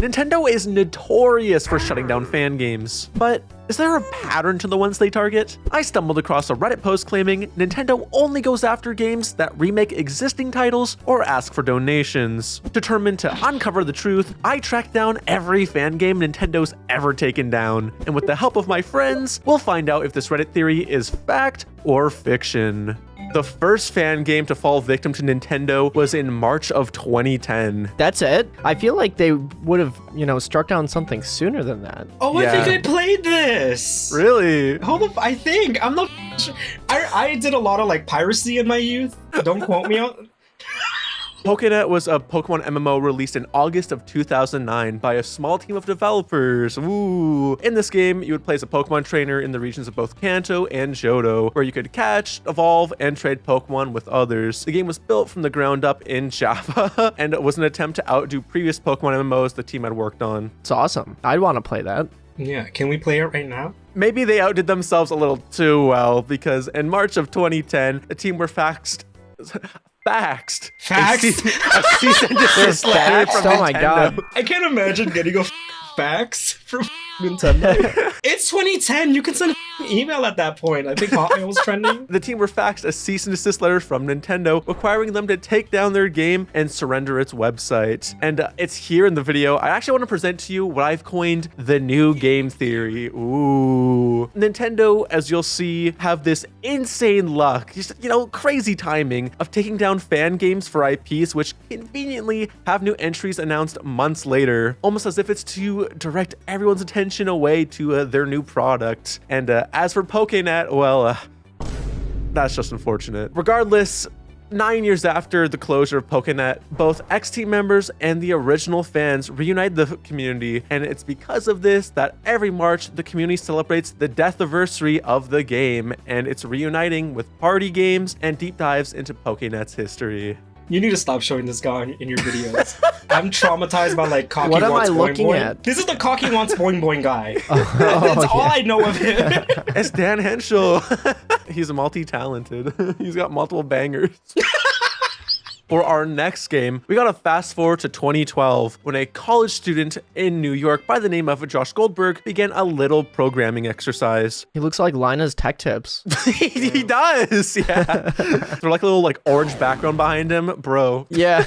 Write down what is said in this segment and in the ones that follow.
Nintendo is notorious for shutting down fan games, but is there a pattern to the ones they target? I stumbled across a Reddit post claiming Nintendo only goes after games that remake existing titles or ask for donations. Determined to uncover the truth, I tracked down every fan game Nintendo's ever taken down, and with the help of my friends, we'll find out if this Reddit theory is fact or fiction. The first fan game to fall victim to Nintendo was in March of 2010. That's it? I feel like they would have, struck down something sooner than that. Oh, Yeah. I think I played this. Really? Hold up, I think. I'm not sure. I did a lot of piracy in my youth. Don't quote me on. Pokénet was a Pokemon MMO released in August of 2009 by a small team of developers. Ooh. In this game, you would play as a Pokemon trainer in the regions of both Kanto and Johto, where you could catch, evolve, and trade Pokemon with others. The game was built from the ground up in Java, and it was an attempt to outdo previous Pokemon MMOs the team had worked on. It's awesome. I'd want to play that. Yeah, can we play it right now? Maybe they outdid themselves a little too well, because in March of 2010, the team were faxed. Faxed? A cease and desist letter from Oh my Nintendo. God. I can't imagine getting a fax from Nintendo. It's 2010. You can send an email at that point. I think Hotmail was trending. The team were faxed a cease and desist letter from Nintendo requiring them to take down their game and surrender its website. And it's here in the video. I actually want to present to you what I've coined the new game theory. Ooh. Nintendo, as you'll see, have this insane luck, just, crazy timing of taking down fan games for IPs which conveniently have new entries announced months later, almost as if it's to direct everyone's attention away to their new product. And as for Pokénet, well, that's just unfortunate. Regardless, 9 years after the closure of Pokénet, both ex-team members and the original fans reunited the community, and it's because of this that every March, the community celebrates the death-iversary of the game, and it's reuniting with party games and deep dives into Pokénet's history. You need to stop showing this guy in your videos. I'm traumatized by cocky What am wants I boing looking boing. at? This is the cocky wants boing boing guy. That's all I know of him. It's Dan Henschel. He's multi-talented. He's got multiple bangers. For our next game, we gotta fast forward to 2012 when a college student in New York by the name of Josh Goldberg began a little programming exercise. He looks like Lina's Tech Tips. He does, yeah. They're a little orange background behind him, bro. Yeah.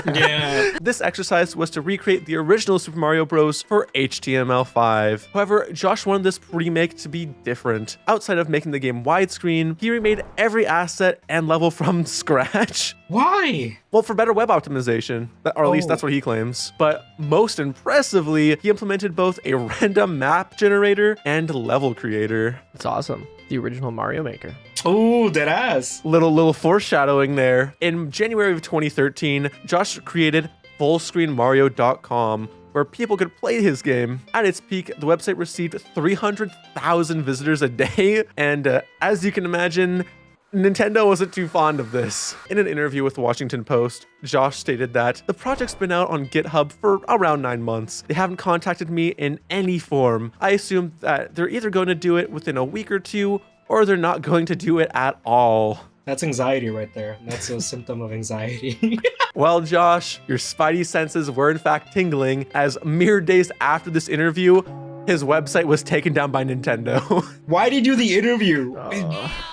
Yeah. This exercise was to recreate the original Super Mario Bros. For HTML5. However, Josh wanted this remake to be different. Outside of making the game widescreen, he remade every asset and level from scratch. Why? Well, for better web optimization, or at least that's what he claims. But most impressively, he implemented both a random map generator and level creator. It's awesome. The original Mario Maker. Ooh, dead ass. Little foreshadowing there. In January of 2013, Josh created fullscreenmario.com, where people could play his game. At its peak, the website received 300,000 visitors a day, and as you can imagine, Nintendo wasn't too fond of this. In an interview with the Washington Post, Josh stated that the project's been out on GitHub for around 9 months. They haven't contacted me in any form. I assume that they're either going to do it within a week or two, or they're not going to do it at all. That's anxiety right there. That's a symptom of anxiety. Well, Josh, your spidey senses were in fact tingling, as mere days after this interview, his website was taken down by Nintendo. Why did you do the interview?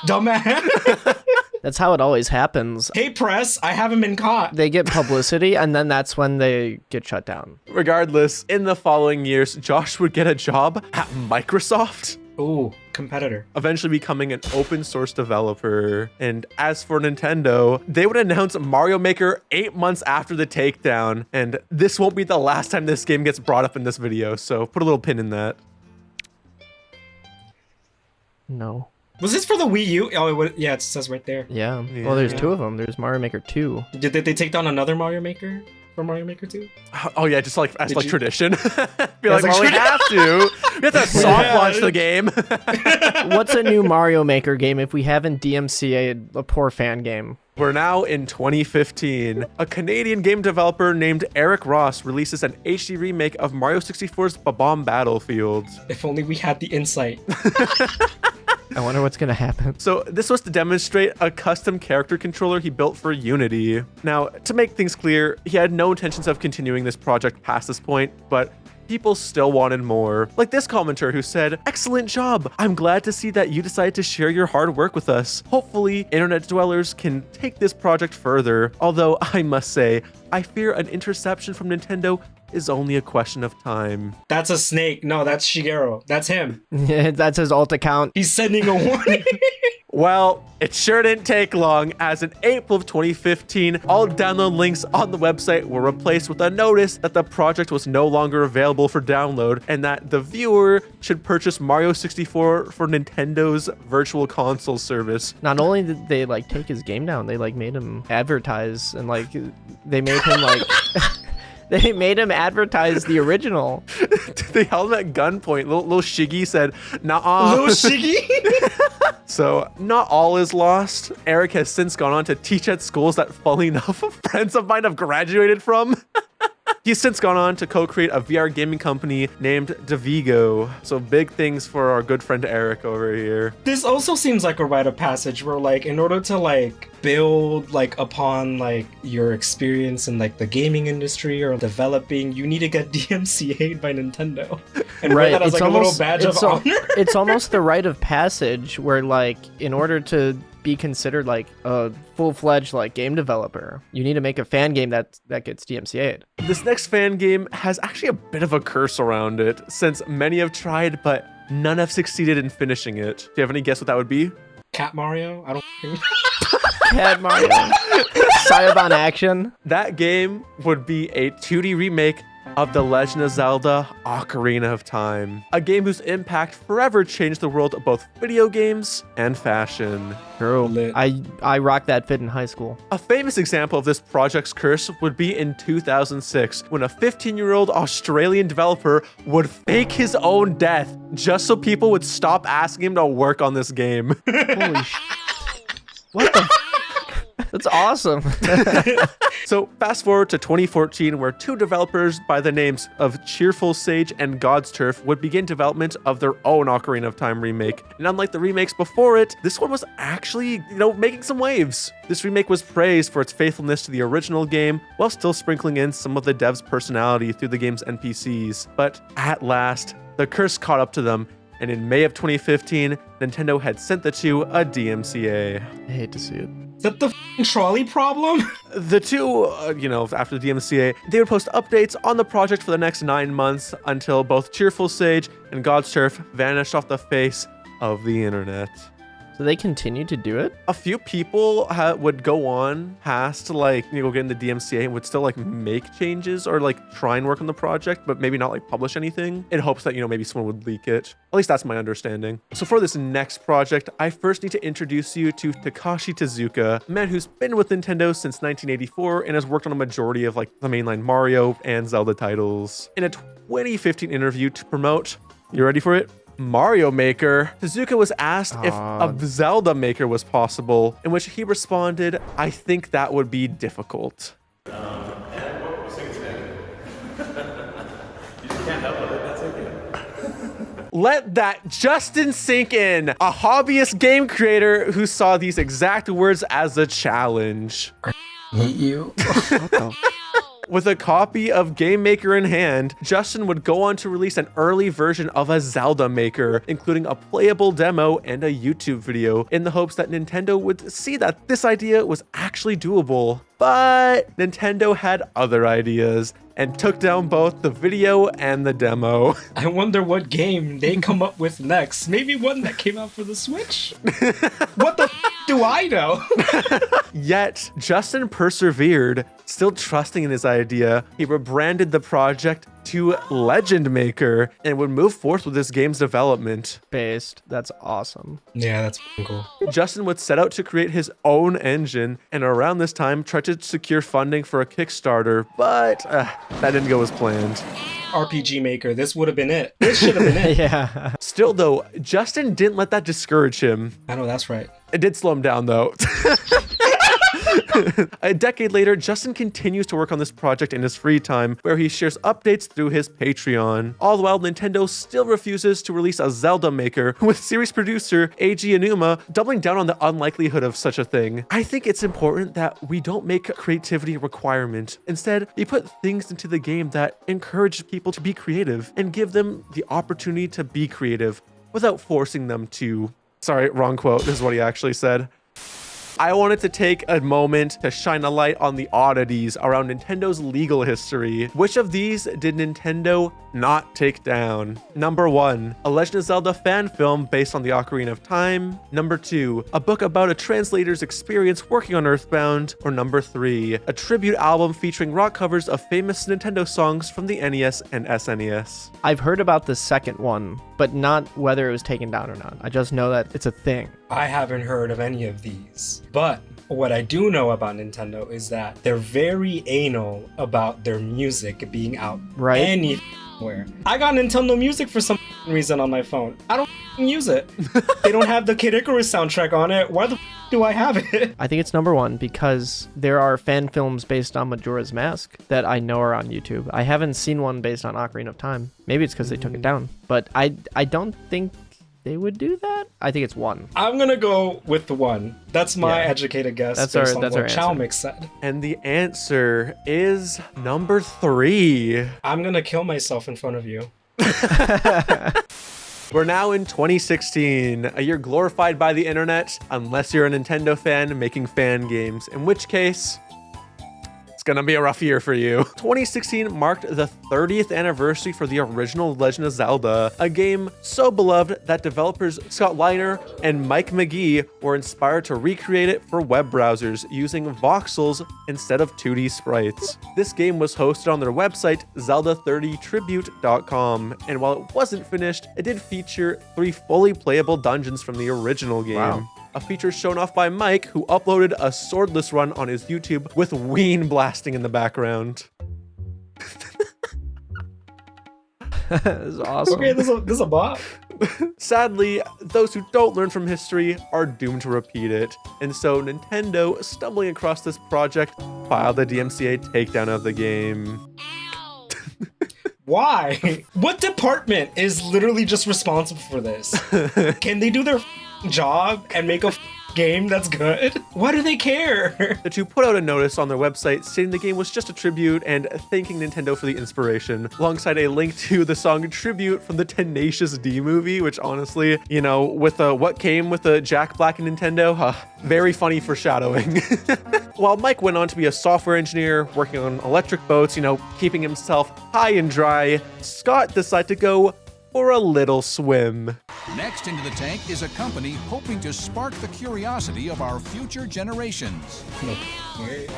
Dumbass. That's how it always happens. Hey, press, I haven't been caught. They get publicity, and then that's when they get shut down. Regardless, in the following years, Josh would get a job at Microsoft, Ooh, competitor. eventually becoming an open source developer. And as for Nintendo, they would announce Mario Maker 8 months after the takedown. And this won't be the last time this game gets brought up in this video, so put a little pin in that. No. Was this for the Wii U? Oh, yeah, it says right there. Yeah. Well, there's Yeah. 2 of them. There's Mario Maker 2. Did they take down another Mario Maker for Mario Maker 2? Oh yeah, just as Did you- tradition. Be Yeah, like, it's well, we have to. We have to soft launch the game. What's a new Mario Maker game if we haven't DMCA'd a poor fan game? We're now in 2015. A Canadian game developer named Eric Ross releases an HD remake of Mario 64's Bomb Battlefield. If only we had the insight. I wonder what's gonna happen. So this was to demonstrate a custom character controller he built for Unity. Now, to make things clear, he had no intentions of continuing this project past this point, but people still wanted more. Like this commenter who said, "Excellent job. I'm glad to see that you decided to share your hard work with us. Hopefully, internet dwellers can take this project further. Although I must say, I fear an interception from Nintendo is only a question of time." That's a snake. No, that's Shigeru. That's him. That's his alt account. He's sending a warning. Well, it sure didn't take long, as in April of 2015, all download links on the website were replaced with a notice that the project was no longer available for download and that the viewer should purchase Mario 64 for Nintendo's Virtual Console service. Not only did they like take his game down, they like made him advertise and like they made him like they made him advertise the original. They held him at gunpoint. Little Shiggy said, "Nah." Little Shiggy? So not all is lost. Eric has since gone on to teach at schools that, funnily enough, friends of mine have graduated from. He's since gone on to co-create a VR gaming company named Devigo. So big things for our good friend Eric over here. This also seems like a rite of passage where like in order to like build like upon like your experience in like the gaming industry or developing, you need to get DMCA'd by Nintendo. And wear that as like a little badge of honor. It's almost the rite of passage where like in order to be considered like a full-fledged like game developer, you need to make a fan game that gets DMCA'd. This next fan game has actually a bit of a curse around it, since many have tried, but none have succeeded in finishing it. Do you have any guess what that would be? Cat Mario? I don't think. Cat Mario. Cyberpunk Action. That game would be a 2D remake of The Legend of Zelda Ocarina of Time, a game whose impact forever changed the world of both video games and fashion. True. Lit. I rocked that fit in high school. A famous example of this project's curse would be in 2006, when a 15-year-old Australian developer would fake his own death just so people would stop asking him to work on this game. Holy what the That's awesome. So fast forward to 2014, where two developers by the names of Cheerful Sage and God's Turf would begin development of their own Ocarina of Time remake. And unlike the remakes before it, this one was actually, making some waves. This remake was praised for its faithfulness to the original game, while still sprinkling in some of the dev's personality through the game's NPCs. But at last, the curse caught up to them, and in May of 2015, Nintendo had sent the two a DMCA. I hate to see it. Is that the f***ing trolley problem? The two, after the DMCA, they would post updates on the project for the next 9 months until both Cheerful Sage and God's Turf vanished off the face of the internet. So they continued to do it? A few people would go on past get in the DMCA and would still make changes or try and work on the project, but maybe not publish anything in hopes that, maybe someone would leak it. At least that's my understanding. So for this next project, I first need to introduce you to Takashi Tezuka, a man who's been with Nintendo since 1984 and has worked on a majority of the mainline Mario and Zelda titles. In a 2015 interview to promote, you ready for it? Mario Maker, Tezuka was asked if a Zelda Maker was possible, in which he responded, "I think that would be difficult." Let that Justin sink in, a hobbyist game creator who saw these exact words as a challenge. Hate you. With a copy of Game Maker in hand, Justin would go on to release an early version of a Zelda Maker, including a playable demo and a YouTube video, in the hopes that Nintendo would see that this idea was actually doable. But Nintendo had other ideas and took down both the video and the demo. I wonder what game they come up with next. Maybe one that came out for the Switch? What the do I know? Yet, Justin persevered, still trusting in his idea. He rebranded the project to Legend Maker and would move forth with this game's development. Based. That's awesome. Yeah, that's cool. Justin would set out to create his own engine, and around this time tried to secure funding for a Kickstarter, but that didn't go as planned. RPG Maker, this would have been it. This should have been it. Yeah. Still though, Justin didn't let that discourage him. I know, that's right. It did slow him down though. A decade later, Justin continues to work on this project in his free time, where he shares updates through his Patreon. All the while, Nintendo still refuses to release a Zelda Maker, with series producer Eiji Aonuma doubling down on the unlikelihood of such a thing. I think it's important that we don't make creativity a requirement. Instead, we put things into the game that encourage people to be creative and give them the opportunity to be creative without forcing them to. Sorry, wrong quote. This is what he actually said. I wanted to take a moment to shine a light on the oddities around Nintendo's legal history. Which of these did Nintendo not take down? Number 1, a Legend of Zelda fan film based on the Ocarina of Time. Number 2, a book about a translator's experience working on Earthbound. Or number 3, a tribute album featuring rock covers of famous Nintendo songs from the NES and SNES. I've heard about the second one, but not whether it was taken down or not. I just know that it's a thing. I haven't heard of any of these. But what I do know about Nintendo is that they're very anal about their music being out Right. anywhere. I got Nintendo Music for some reason on my phone. I don't use it. They don't have the Kid Icarus soundtrack on it. Why the do I have it? I think it's number 1 because there are fan films based on Majora's Mask that I know are on YouTube. I haven't seen one based on Ocarina of Time. Maybe it's because they took it down. But I don't think they would do that. I think it's 1. I'm gonna go with the 1. That's my Yeah. educated guess. That's based our- on that's what our Chow answer. Mix said. And the answer is number 3. I'm gonna kill myself in front of you. We're now in 2016, a year glorified by the internet, unless you're a Nintendo fan making fan games, in which case, it's gonna be a rough year for you. 2016 marked the 30th anniversary for the original Legend of Zelda, a game so beloved that developers Scott Liner and Mike McGee were inspired to recreate it for web browsers using voxels instead of 2D sprites. This game was hosted on their website, zelda30tribute.com, and while it wasn't finished, it did feature 3 fully playable dungeons from the original game. Wow. A feature shown off by Mike, who uploaded a swordless run on his YouTube with Ween blasting in the background. This is awesome. Okay, this is a bot. Sadly, those who don't learn from history are doomed to repeat it. And so Nintendo, stumbling across this project, filed a DMCA takedown of the game. Why? What department is literally just responsible for this? Can they do their job and make a game that's good? Why do they care? The two put out a notice on their website stating the game was just a tribute and thanking Nintendo for the inspiration, alongside a link to the song Tribute from the Tenacious D movie, which honestly, you know, with what came with the Jack Black and Nintendo, very funny foreshadowing. While Mike went on to be a software engineer working on electric boats, you know, keeping himself high and dry, Scott decided to go for a little swim. Next into the tank is a company hoping to spark the curiosity of our future generations.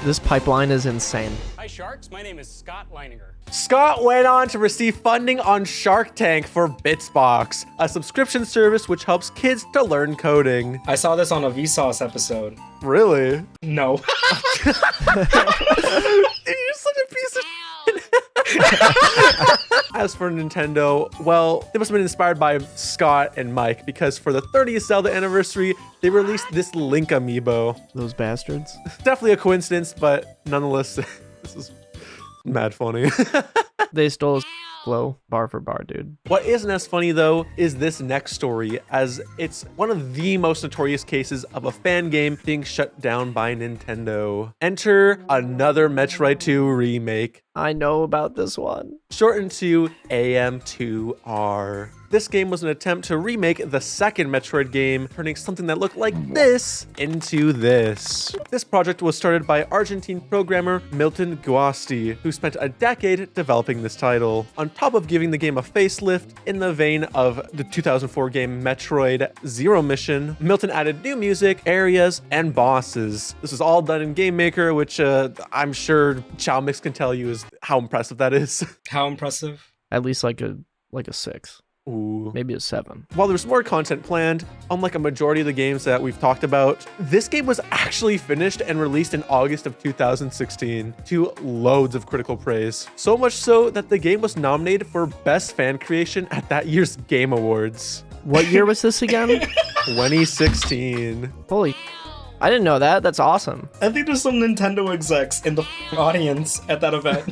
This pipeline is insane. Hi Sharks, my name is Scott Leininger. Scott went on to receive funding on Shark Tank for Bitsbox, a subscription service which helps kids to learn coding. I saw this on a Vsauce episode. Really? No. You're such a piece of As for Nintendo, well, they must have been inspired by Scott and Mike, because for the 30th Zelda anniversary, they released this Link amiibo. Those bastards. Definitely a coincidence, but nonetheless, this is mad funny. They stole his flow bar for bar, dude. What isn't as funny though is this next story, as it's one of the most notorious cases of a fan game being shut down by Nintendo. Enter another Metroid 2 remake, I know about this one. shortened to AM2R. This game was an attempt to remake the second Metroid game, turning something that looked like this into this. This project was started by Argentine programmer Milton Guasti, who spent a decade developing this title. On top of giving the game a facelift in the vein of the 2004 game Metroid Zero Mission, Milton added new music, areas, and bosses. This was all done in Game Maker, which I'm sure Chow Mix can tell you is how impressive that is. How impressive. At least like a 6, Ooh. maybe a 7. While there's more content planned, unlike a majority of the games that we've talked about, this game was actually finished and released in August of 2016 to loads of critical praise. So much so that the game was nominated for Best Fan Creation at that year's Game Awards. What year was this again? 2016. Holy, I didn't know that. That's awesome. I think there's some Nintendo execs in the audience at that event.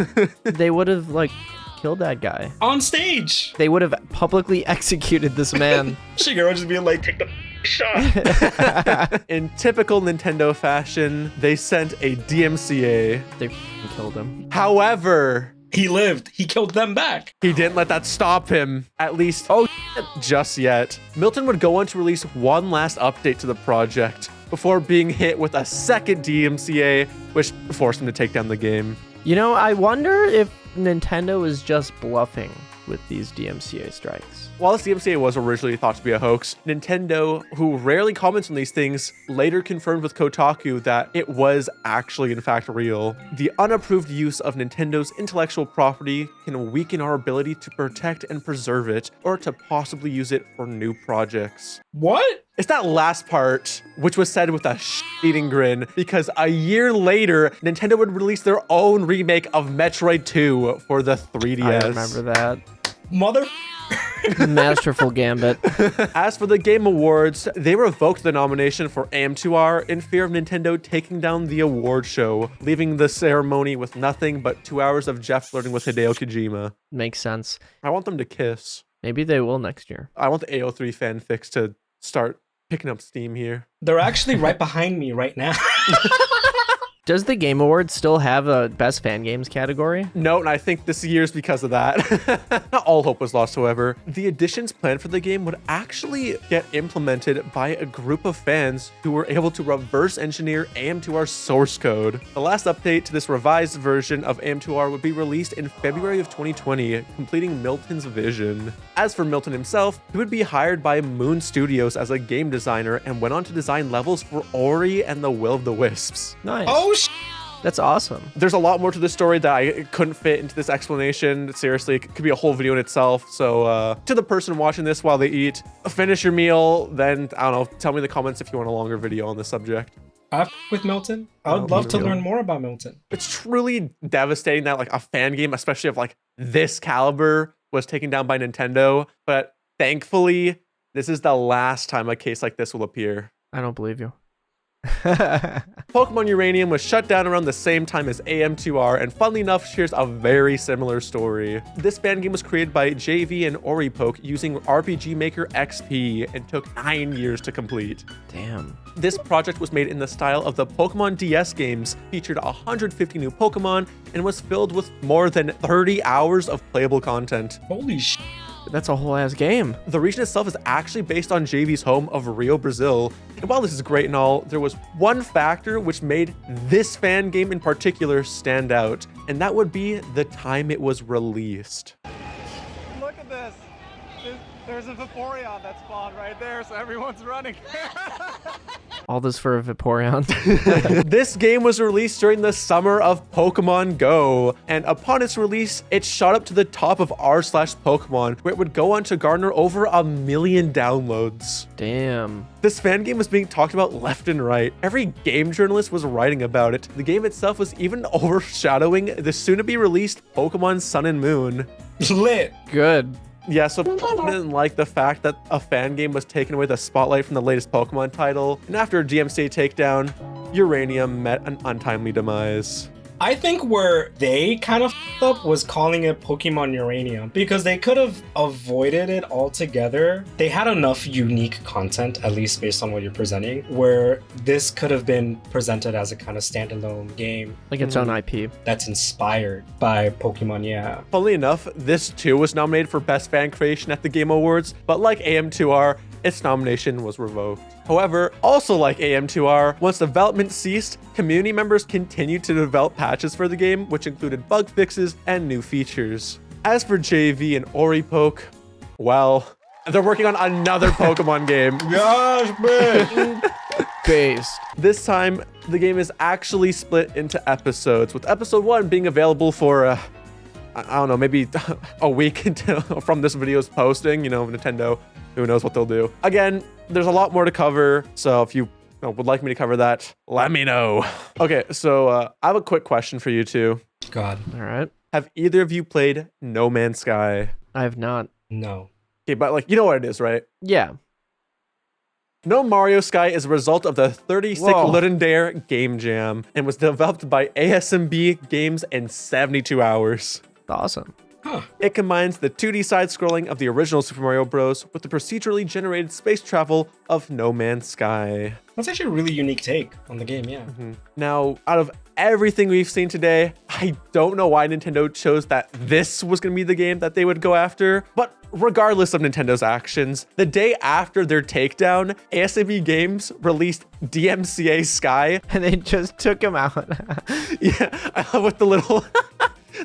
They would have, like, killed that guy. On stage! They would have publicly executed this man. Shigeru just being like, take the shot. In typical Nintendo fashion, they sent a DMCA. They killed him. However, He lived. He killed them back. he didn't let that stop him, at least Oh, just yet. Milton would go on to release one last update to the project before being hit with a second DMCA, which forced him to take down the game. you know, I wonder if Nintendo is just bluffing with these DMCA strikes. While this DMCA was originally thought to be a hoax, Nintendo, who rarely comments on these things, later confirmed with Kotaku that it was actually in fact real. The unapproved use of Nintendo's intellectual property can weaken our ability to protect and preserve it, or to possibly use it for new projects. What? It's that last part, which was said with a eating grin, because a year later, Nintendo would release their own remake of Metroid 2 for the 3DS. I remember that. Mother... Masterful gambit. As for the Game Awards, they revoked the nomination for AM2R in fear of Nintendo taking down the award show, leaving the ceremony with nothing but 2 hours of Jeff flirting with Hideo Kojima. Makes sense. I want them to kiss. Maybe they will next year. I want the AO3 fanfics to start picking up steam here. They're actually right behind me right now. Does the Game Awards still have a Best Fan Games category? No, and I think this year's because of that. Not all hope was lost, however. The additions planned for the game would actually get implemented by a group of fans who were able to reverse engineer AM2R's source code. The last update to this revised version of AM2R would be released in February of 2020, completing Milton's vision. As for Milton himself, he would be hired by Moon Studios as a game designer and went on to design levels for Ori and the Will of the Wisps. Nice. Oh, That's awesome. There's a lot more to this story that I couldn't fit into this explanation. Seriously, it could be a whole video in itself. So to the person watching this while they eat, finish your meal, then, I don't know, tell me in the comments if you want a longer video on this subject. with Milton? I would love to learn more about Milton. It's truly devastating that like a fan game, especially of like this caliber, was taken down by Nintendo. But thankfully, this is the last time a case like this will appear. I don't believe you. Pokémon Uranium was shut down around the same time as AM2R, and funnily enough shares a very similar story. This fan game was created by JV and Oripoke using RPG Maker XP and took 9 years to complete. Damn. This project was made in the style of the Pokemon DS games, featured 150 new Pokemon, and was filled with more than 30 hours of playable content. Holy sh! That's a whole ass game. The region itself is actually based on JV's home of Rio, Brazil. And while this is great and all, there was one factor which made this fan game in particular stand out, and that would be the time it was released. Look at this. There's a Vaporeon that spawned right there, so everyone's running. All this for a Vaporeon. This game was released during the summer of Pokemon Go, and upon its release, it shot up to the top of r/Pokemon, where it would go on to garner over 1 million downloads. Damn. This fan game was being talked about left and right. Every game journalist was writing about it. The game itself was even overshadowing the soon-to-be released Pokemon Sun and Moon. Lit. Good. Yeah, so people didn't like the fact that a fan game was taking away the spotlight from the latest Pokemon title, and after a DMCA takedown, Uranium met an untimely demise. I think where they kind of f***ed up was calling it Pokemon Uranium, because they could have avoided it altogether. They had enough unique content, at least based on what you're presenting, where this could have been presented as a kind of standalone game Like its own IP. that's inspired by Pokemon, yeah. Funnily enough, this too was nominated for Best Fan Creation at the Game Awards, but like AM2R, its nomination was revoked. However, also like AM2R, once development ceased, community members continued to develop patches for the game, which included bug fixes and new features. As for JV and Oripoke, well, they're working on another Pokemon game. Gosh, man. Based. This time, the game is actually split into episodes, with episode 1 being available for, I don't know, maybe a week until from this video's posting. You know, Nintendo, who knows what they'll do. Again, there's a lot more to cover, so if you would like me to cover that, let me know. Okay, so I have a quick question for you two. God, All right. Have either of you played No Man's Sky? I have not. no. Okay, but like, you know what it is, right? Yeah. No Mario Sky is a result of the 36 Whoa. Legendary Game Jam and was developed by ASMB Games in 72 hours. Awesome. It combines the 2D side-scrolling of the original Super Mario Bros. With the procedurally generated space travel of No Man's Sky. That's actually a really unique take on the game, yeah. Now, out of everything we've seen today, I don't know why Nintendo chose that this was going to be the game that they would go after, but regardless of Nintendo's actions, the day after their takedown, ASMB Games released DMCA Sky. And they just took him out. Yeah, I love with the little...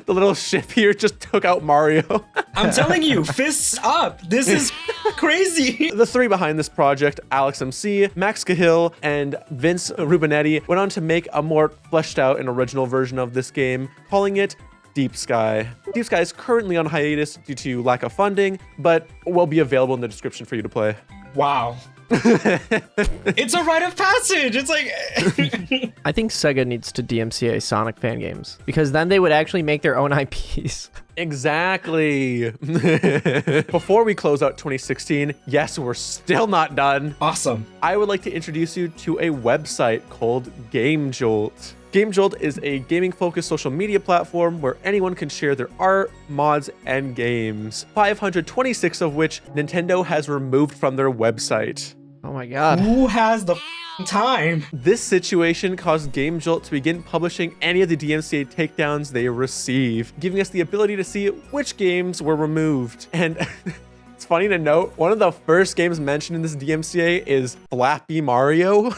The little ship here just took out Mario. I'm telling you, fists up. This is crazy. The three behind this project, Alex MC, Max Cahill, and Vince Rubinetti, went on to make a more fleshed out and original version of this game, calling it Deep Sky. Deep Sky is currently on hiatus due to lack of funding, but will be available in the description for you to play. Wow. It's a rite of passage. It's like I think Sega needs to DMCA Sonic fan games because then they would actually make their own IPs. Exactly. Before we close out 2016, yes, we're still not done. awesome. I would like to introduce you to a website called Game Jolt. Game Jolt is a gaming-focused social media platform where anyone can share their art, mods, and games, 526 of which Nintendo has removed from their website. Oh my god. Who has the time? This situation caused Game Jolt to begin publishing any of the DMCA takedowns they receive, giving us the ability to see which games were removed. And it's funny to note, one of the first games mentioned in this DMCA is Flappy Mario.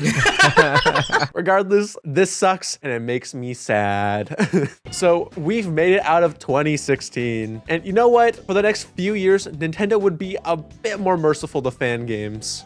Regardless, this sucks and it makes me sad. So we've made it out of 2016. And you know what? For the next few years, Nintendo would be a bit more merciful to fan games.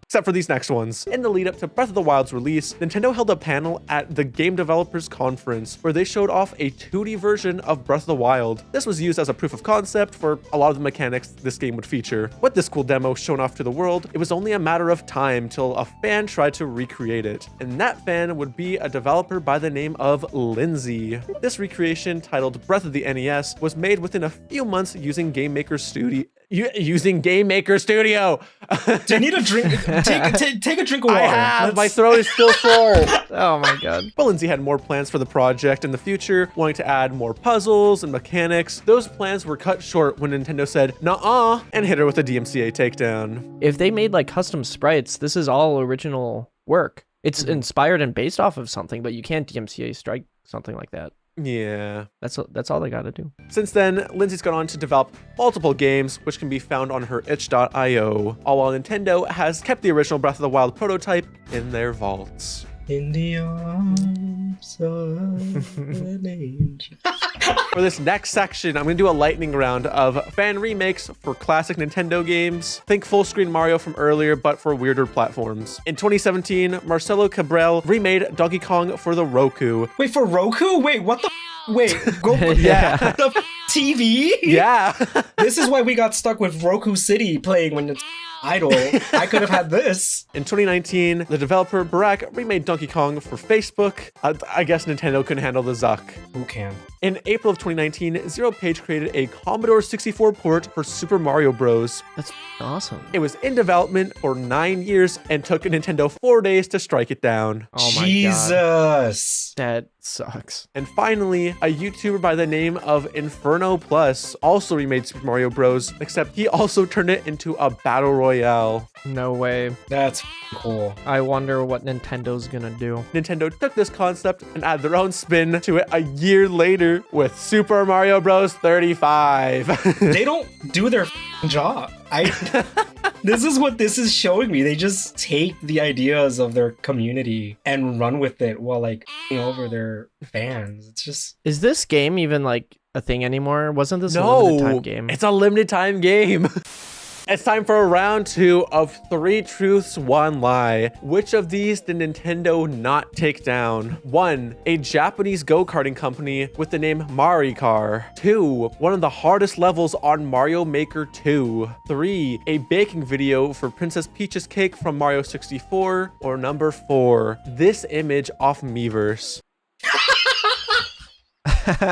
Except for these next ones. In the lead up to Breath of the Wild's release, Nintendo held a panel at the Game Developers Conference where they showed off a 2D version of Breath of the Wild. This was used as a proof of concept for a lot of the mechanics this game would feature. With this cool demo shown off to the world, it was only a matter of time till a fan tried to recreate it. And that fan would be a developer by the name of Lindsay. This recreation, titled Breath of the NES, was made within a few months using Game Maker Studio. Using Game Maker Studio. Do you need a drink? Take a drink of water. I have. My throat is still full. Oh my god. But Lindsay had more plans for the project in the future, wanting to add more puzzles and mechanics. Those plans were cut short when Nintendo said, "Nuh-uh," and hit her with a DMCA takedown. If they made like custom sprites, this is all original work. It's inspired and based off of something, but you can't DMCA strike something like that. Yeah. That's all they gotta do. Since then, Lindsay's gone on to develop multiple games, which can be found on her itch.io, all while Nintendo has kept the original Breath of the Wild prototype in their vaults. In the arms of an angel. For this next section, I'm going to do a lightning round of fan remakes for classic Nintendo games. Think full screen Mario from earlier, but for weirder platforms. In 2017, Marcelo Cabral remade Donkey Kong for the Roku. Wait, for Roku? Wait, what the Wait, go Yeah. the TV? Yeah. This is why we got stuck with Roku City playing when it's idle. I could have had this. In 2019, the developer Barack remade Donkey Kong for Facebook. I guess Nintendo couldn't handle the Zuck. Who can? In April of 2019, Zero Page created a Commodore 64 port for Super Mario Bros. That's awesome. It was in development for 9 years and took Nintendo 4 days to strike it down. Oh my god. Jesus. That sucks. And finally, a YouTuber by the name of Inferno Plus also remade Super Mario Bros, except he also turned it into a battle royale. No way. That's cool. I wonder what Nintendo's gonna do. Nintendo took this concept and added their own spin to it a year later with Super Mario Bros 35. They don't do their job. This is what this is showing me. They just take the ideas of their community and run with it while like over their fans. It's just Is this game even like a thing anymore? Wasn't this a limited time No, game? it's a limited time game. It's time for round 2 of 3 truths, 1 lie. Which of these did Nintendo not take down? 1. A Japanese go-karting company with the name Maricar. 2. One of the hardest levels on Mario Maker 2. 3. A baking video for Princess Peach's cake from Mario 64. Or number 4. This image off Miiverse.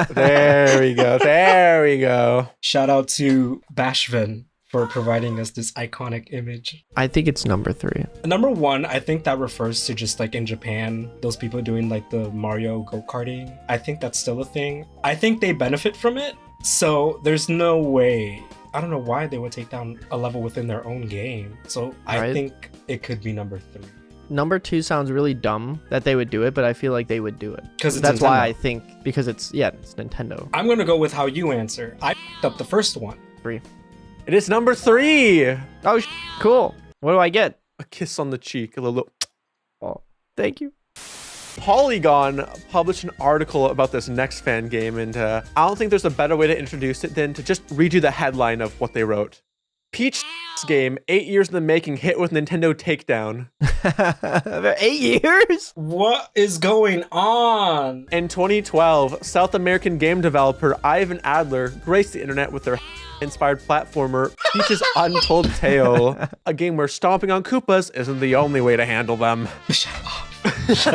There we go. There we go. shout out to Bashvin for providing us this iconic image. I think it's number 3. Number 1, I think that refers to just like in Japan, those people doing like the Mario go-karting. I think that's still a thing. I think they benefit from it. So there's no way. I don't know why they would take down a level within their own game. So I think it could be number 3. Number 2 sounds really dumb that they would do it, but I feel like they would do it. Because that's why I think, because it's Nintendo. I'm going to go with how you answer. I f***ed up the first one. 3. It is number 3. Oh, cool. What do I get? A kiss on the cheek, a little. Oh, thank you. Polygon published an article about this next fan game, and I don't think there's a better way to introduce it than to just read you the headline of what they wrote. Peach game, 8 years in the making, hit with Nintendo takedown. 8 years? What is going on? In 2012, South American game developer Ivan Adler graced the internet with their inspired platformer Peach's Untold Tale, a game where stomping on Koopas isn't the only way to handle them. Shut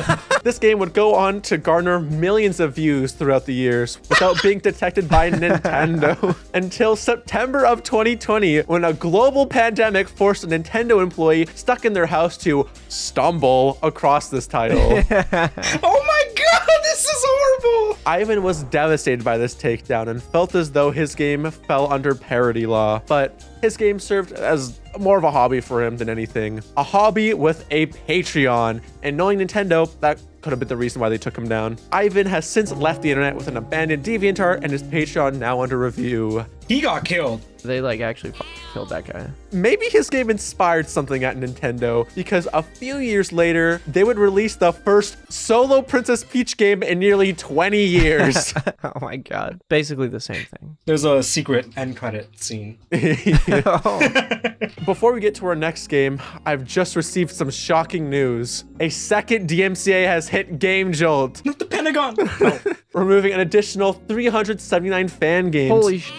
up. This game would go on to garner millions of views throughout the years without being detected by Nintendo until September of 2020, when a global pandemic forced a Nintendo employee stuck in their house to stumble across this title. Oh my god, this is horrible! Ivan was devastated by this takedown and felt as though his game fell under parody law, but his game served as more of a hobby for him than anything. A hobby with a Patreon, and knowing Nintendo, that could have been the reason why they took him down. Ivan has since left the internet with an abandoned DeviantArt and his Patreon now under review. He got killed. They like actually killed that guy. Maybe his game inspired something at Nintendo, because a few years later, they would release the first solo Princess Peach game in nearly 20 years. Oh my god. Basically the same thing. There's a secret end credit scene. Before we get to our next game, I've just received some shocking news. A second DMCA has hit Game Jolt, Not the Pentagon. removing an additional 379 fan games. Holy sh!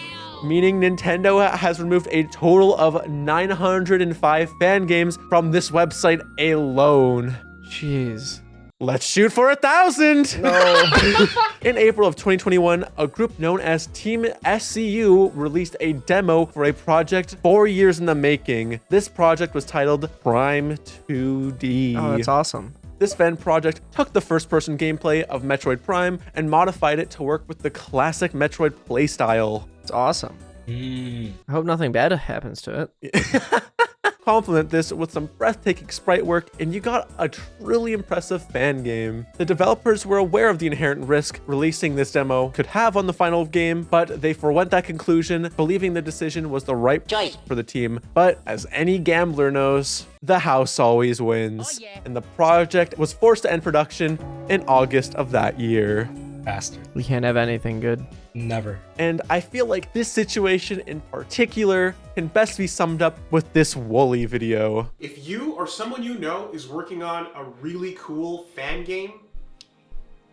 Meaning Nintendo has removed a total of 905 fan games from this website alone. Jeez. Let's shoot for 1,000. No. In April of 2021, a group known as Team SCU released a demo for a project 4 years in the making. This project was titled Prime 2D. Oh, that's awesome. This fan project took the first-person gameplay of Metroid Prime and modified it to work with the classic Metroid playstyle. It's awesome. I hope nothing bad happens to it. Complement this with some breathtaking sprite work, and you got a truly impressive fan game. The developers were aware of the inherent risk releasing this demo could have on the final game, but they forewent that conclusion, believing the decision was the right choice for the team. But as any gambler knows, the house always wins. And the project was forced to end production in August of that year. Bastard. We can't have anything good. Never. And I feel like this situation in particular can best be summed up with this Wooly video. If you or someone you know is working on a really cool fan game,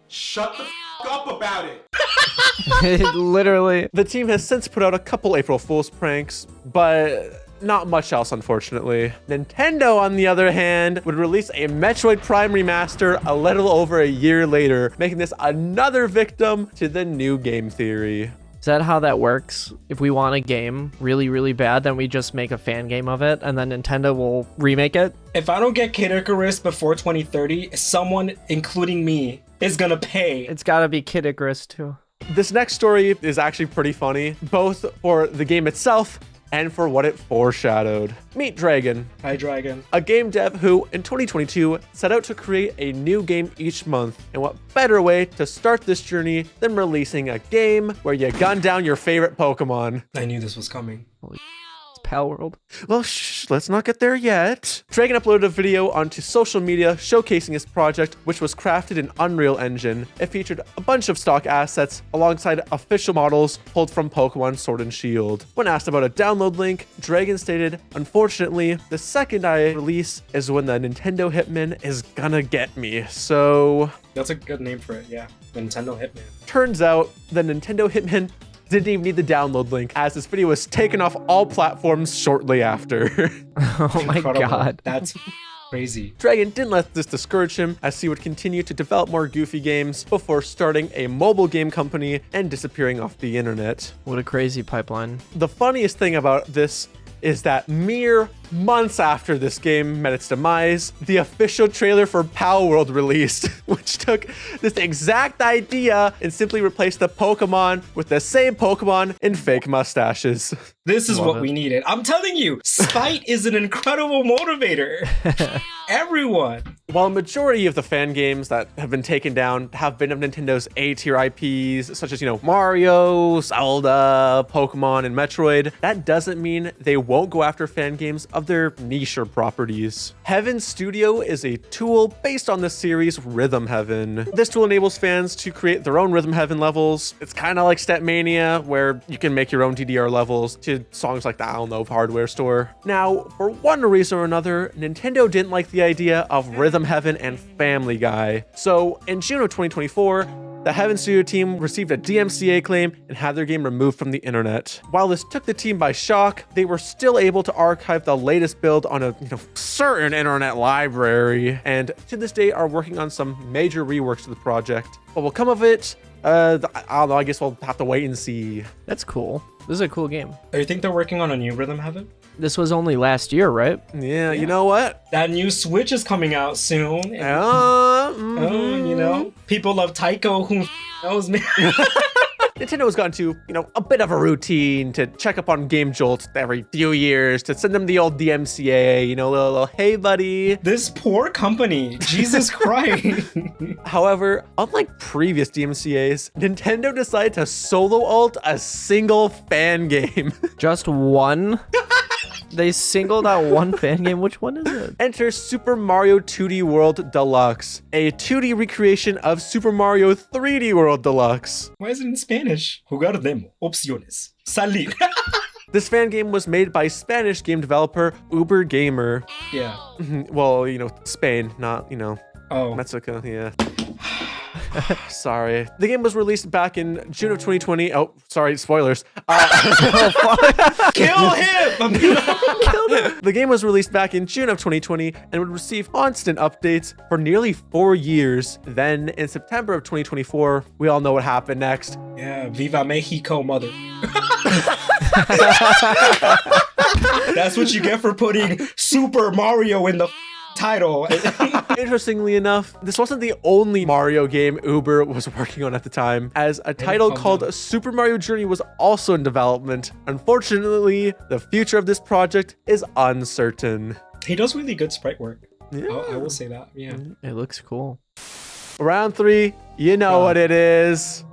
shut the f up about it. Literally. The team has since put out a couple April Fool's pranks, but not much else, unfortunately. Nintendo, on the other hand, would release a Metroid Prime remaster a little over a year later, making this another victim to the new game theory. Is that how that works? If we want a game really, really bad, then we just make a fan game of it, and then Nintendo will remake it? If I don't get Kid Icarus before 2030, someone, including me, is gonna pay. It's gotta be Kid Icarus, too. This next story is actually pretty funny, both for the game itself and for what it foreshadowed. Meet Dragon, Hi, Dragon. a game dev who, in 2022, set out to create a new game each month. And what better way to start this journey than releasing a game where you gun down your favorite Pokemon? I knew this was coming. It's Pal World. Well, let's not get there yet. Dragon uploaded a video onto social media showcasing his project, which was crafted in Unreal Engine. It featured a bunch of stock assets alongside official models pulled from Pokemon Sword and Shield. When asked about a download link, Dragon stated, "Unfortunately, the second I release is when the Nintendo Hitman is gonna get me, so..." That's a good name for it, yeah. Nintendo Hitman. Turns out, the Nintendo Hitman didn't even need the download link, as this video was taken off all platforms shortly after. Oh my Incredible. god. That's crazy. Dragon didn't let this discourage him, as he would continue to develop more goofy games before starting a mobile game company and disappearing off the internet. What a crazy pipeline. The funniest thing about this is that mere months after this game met its demise, the official trailer for Pal World released, which took this exact idea and simply replaced the Pokemon with the same Pokemon in fake mustaches. This is Love what it. we needed. I'm telling you, spite is an incredible motivator. Everyone. While a majority of the fan games that have been taken down have been of Nintendo's A-tier IPs, such as, Mario, Zelda, Pokemon, and Metroid, that doesn't mean they won't go after fan games of their niche properties. Heaven Studio is a tool based on the series Rhythm Heaven. This tool enables fans to create their own Rhythm Heaven levels. It's kind of like Stepmania, where you can make your own DDR levels to songs like the Hardware Store. Now, for one reason or another, Nintendo didn't like the idea of Rhythm Heaven and Family Guy. So, in June of 2024, the Heaven Studio team received a DMCA claim and had their game removed from the internet. While this took the team by shock, they were still able to archive the latest build on a certain internet library, and to this day are working on some major reworks to the project. What will come of it? I don't know, I guess we'll have to wait and see. That's cool. This is a cool game. Do you think they're working on a new Rhythm Heaven? This was only last year, right? Yeah, you know what? That new Switch is coming out soon. And, people love Taiko, who knows me. Nintendo has gotten to, a bit of a routine to check up on Game Jolt every few years, to send them the old DMCA, little, hey buddy. This poor company, Jesus Christ. However, unlike previous DMCAs, Nintendo decided to solo alt a single fan game. Just one? They singled out one fan game. Which one is it? Enter Super Mario 2D World Deluxe, a 2D recreation of Super Mario 3D World Deluxe. Why is it in Spanish? Jugar demo. Opciones. Salir. This fan game was made by Spanish game developer Uber Gamer. Yeah. Well, Spain, not, Oh. Mexico, yeah. Sorry. The game was released back in June of 2020. Oh, sorry, spoilers. Kill him! The game was released back in June of 2020 and would receive constant updates for nearly 4 years. Then, in September of 2024, we all know what happened next. Yeah, Viva Mexico, mother. That's what you get for putting Super Mario in the title. Interestingly enough, this wasn't the only Mario game Uber was working on at the time, as a title called Super Mario Journey was also in development. Unfortunately, the future of this project is uncertain. He does really good sprite work. Yeah. I will say that, yeah. It looks cool. Round 3, you know what it is.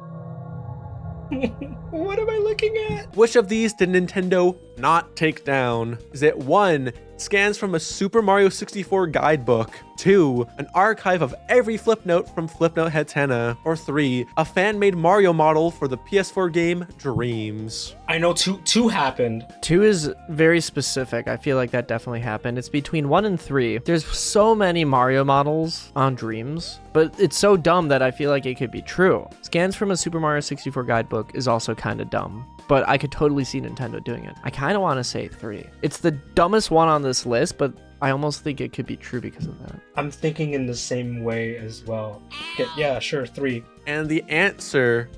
What am I looking at? Which of these did Nintendo not take down? Is it 1, scans from a Super Mario 64 guidebook, 2, an archive of every Flipnote from Flipnote Hetana, or 3, a fan-made Mario model for the PS4 game Dreams? I know two happened. 2 is very specific. I feel like that definitely happened. It's between 1 and 3. There's so many Mario models on Dreams, but it's so dumb that I feel like it could be true. Scans from a Super Mario 64 guidebook is also kind of dumb, but I could totally see Nintendo doing it. I kind of want to say 3. It's the dumbest one on this list, but I almost think it could be true because of that. I'm thinking in the same way as well. Okay, yeah, sure, 3. And the answer,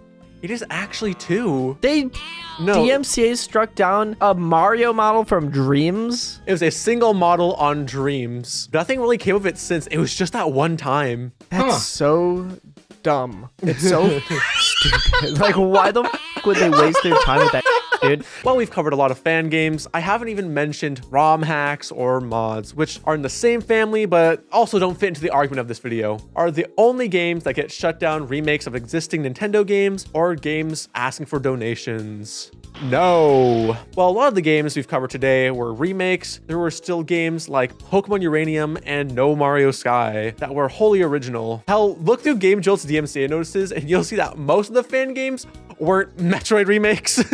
it is actually 2. They No, DMCA struck down a Mario model from Dreams. it was a single model on Dreams. Nothing really came of it since. It was just that one time. That's so dumb. It's so stupid. Like, why the f would they waste their time with that, dude? Well, we've covered a lot of fan games. I haven't even mentioned ROM hacks or mods, which are in the same family, but also don't fit into the argument of this video. Are the only games that get shut down remakes of existing Nintendo games or games asking for donations? No. Well, a lot of the games we've covered today were remakes. There were still games like Pokémon Uranium and No Mario Sky that were wholly original. Hell, look through Game Jolt's DMCA notices and you'll see that most of the fan games weren't Metroid remakes.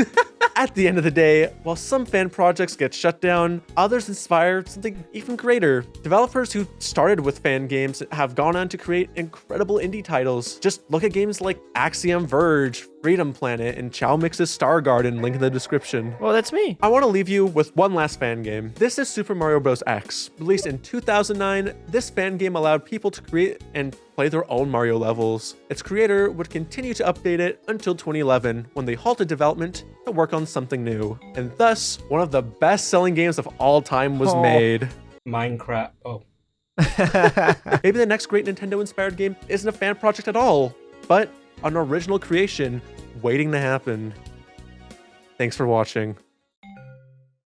At the end of the day, while some fan projects get shut down, others inspire something even greater. Developers who started with fan games have gone on to create incredible indie titles. Just look at games like Axiom Verge, Freedom Planet, and Chow Mix's Star Garden, link in the description. Well, that's me. I want to leave you with one last fan game. This is Super Mario Bros. X. Released in 2009, this fan game allowed people to create and play their own Mario levels. Its creator would continue to update it until 2011, when they halted development to work work on something new. And thus, one of the best-selling games of all time was made. Minecraft. Oh. Maybe the next great Nintendo-inspired game isn't a fan project at all, but an original creation waiting to happen. Thanks for watching.